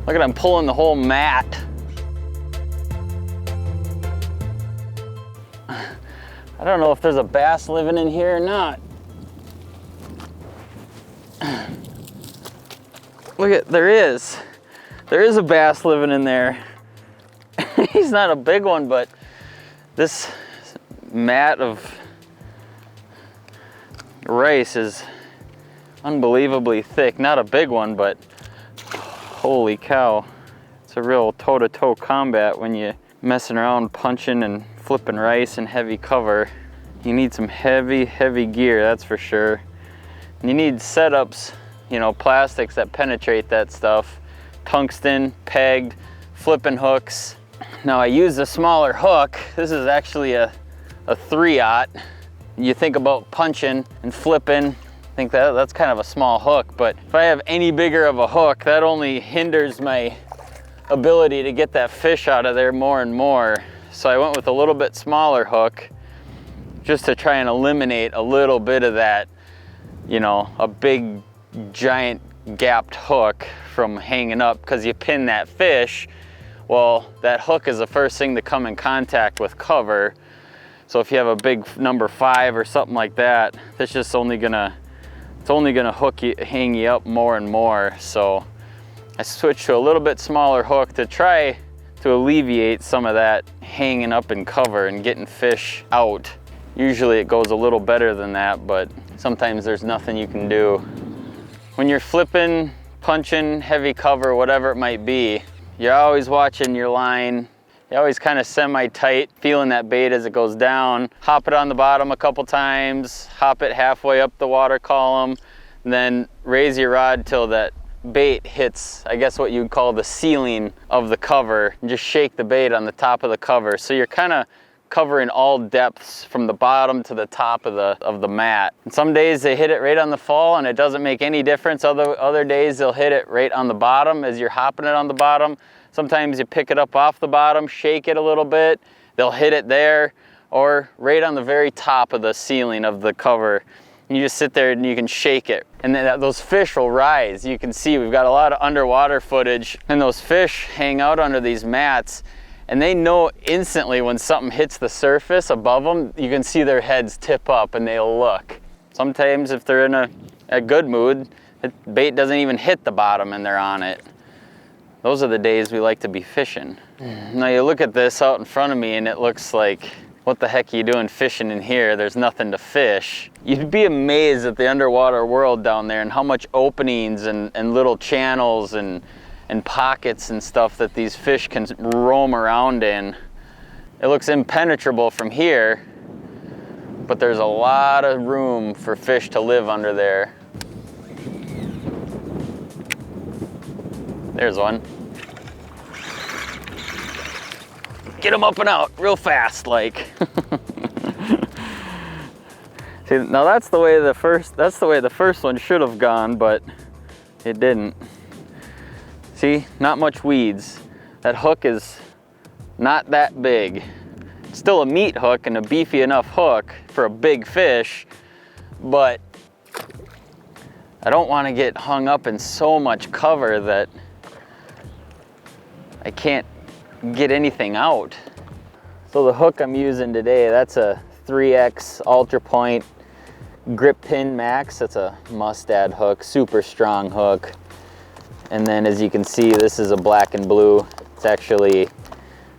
Look at, I'm pulling the whole mat. I don't know if there's a bass living in here or not. Look at, there is a bass living in there. He's not a big one, but this mat of rice is unbelievably thick. Not a big one, but holy cow. It's a real toe-to-toe combat when you messing around punching and flipping rice in heavy cover. You need some heavy gear, that's for sure. And you need setups, you know, plastics that penetrate that stuff. Tungsten, pegged, flipping hooks. Now I use a smaller hook. This is actually a 3/0. You think about punching and flipping, I think that's kind of a small hook, but if I have any bigger of a hook, that only hinders my ability to get that fish out of there more and more. So I went with a little bit smaller hook just to try and eliminate a little bit of that, you know, a big giant gapped hook from hanging up, because you pin that fish, well, that hook is the first thing to come in contact with cover. So if you have a big number 5 or something like that, that's just only gonna hook you, hang you up more and more. So I switched to a little bit smaller hook to try to alleviate some of that hanging up in cover and getting fish out. Usually it goes a little better than that, but sometimes there's nothing you can do. When you're flipping, punching, heavy cover, whatever it might be, you're always watching your line. You always kind of semi-tight, feeling that bait as it goes down. Hop it on the bottom a couple times, hop it halfway up the water column, and then raise your rod till that bait hits, I guess what you'd call the ceiling of the cover, and just shake the bait on the top of the cover. So you're kind of covering all depths from the bottom to the top of the mat. And some days they hit it right on the fall and it doesn't make any difference. Other days they'll hit it right on the bottom as you're hopping it on the bottom. Sometimes you pick it up off the bottom, shake it a little bit, they'll hit it there, or right on the very top of the ceiling of the cover. And you just sit there and you can shake it. And then those fish will rise. You can see we've got a lot of underwater footage, and those fish hang out under these mats, and they know instantly when something hits the surface above them. You can see their heads tip up and they'll look. Sometimes if they're in a good mood, the bait doesn't even hit the bottom and they're on it. Those are the days we like to be fishing. Now you look at this out in front of me and it looks like, what the heck are you doing fishing in here? There's nothing to fish. You'd be amazed at the underwater world down there and how much openings and little channels and pockets and stuff that these fish can roam around in. It looks impenetrable from here, but there's a lot of room for fish to live under there. There's one. Get him up and out real fast, like. See, now that's the way the first one should have gone, but it didn't. See, not much weeds. That hook is not that big. It's still a meat hook and a beefy enough hook for a big fish, but I don't want to get hung up in so much cover that I can't get anything out. So the hook I'm using today, that's a 3X Ultra Point Grip Pin Max. That's a Mustad hook, super strong hook. And then as you can see, this is a black and blue. It's actually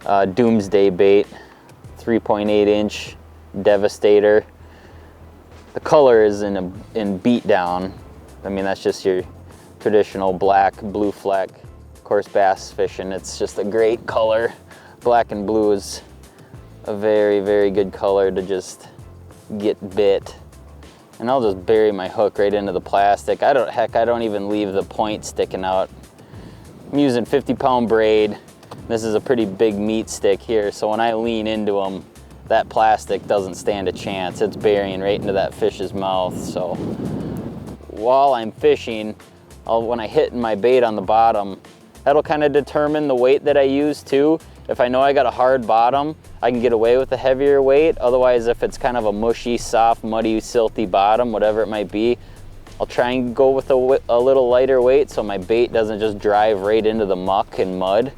Doomsday bait, 3.8-inch Devastator. The color is in beat down. I mean, that's just your traditional black, blue fleck. Of course, bass fishing, it's just a great color. Black and blue is a very, very good color to just get bit. And I'll just bury my hook right into the plastic. I don't even leave the point sticking out. I'm using 50-pound braid. This is a pretty big meat stick here, so when I lean into them, that plastic doesn't stand a chance. It's burying right into that fish's mouth. So while I'm fishing, when I hit my bait on the bottom, that'll kind of determine the weight that I use too. If I know I got a hard bottom, I can get away with a heavier weight. Otherwise, if it's kind of a mushy, soft, muddy, silty bottom, whatever it might be, I'll try and go with a little lighter weight so my bait doesn't just drive right into the muck and mud.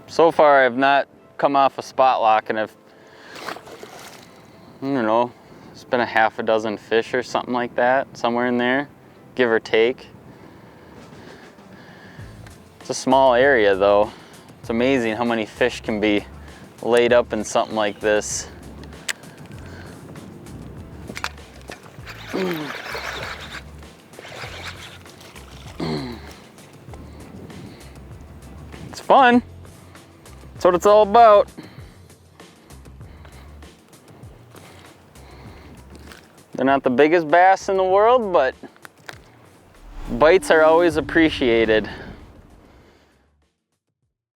So far I've not come off a spot lock, and I don't know, it's been a half a dozen fish or something like that, somewhere in there, give or take. It's a small area though. It's amazing how many fish can be laid up in something like this. It's fun. That's what it's all about. They're not the biggest bass in the world, but bites are always appreciated.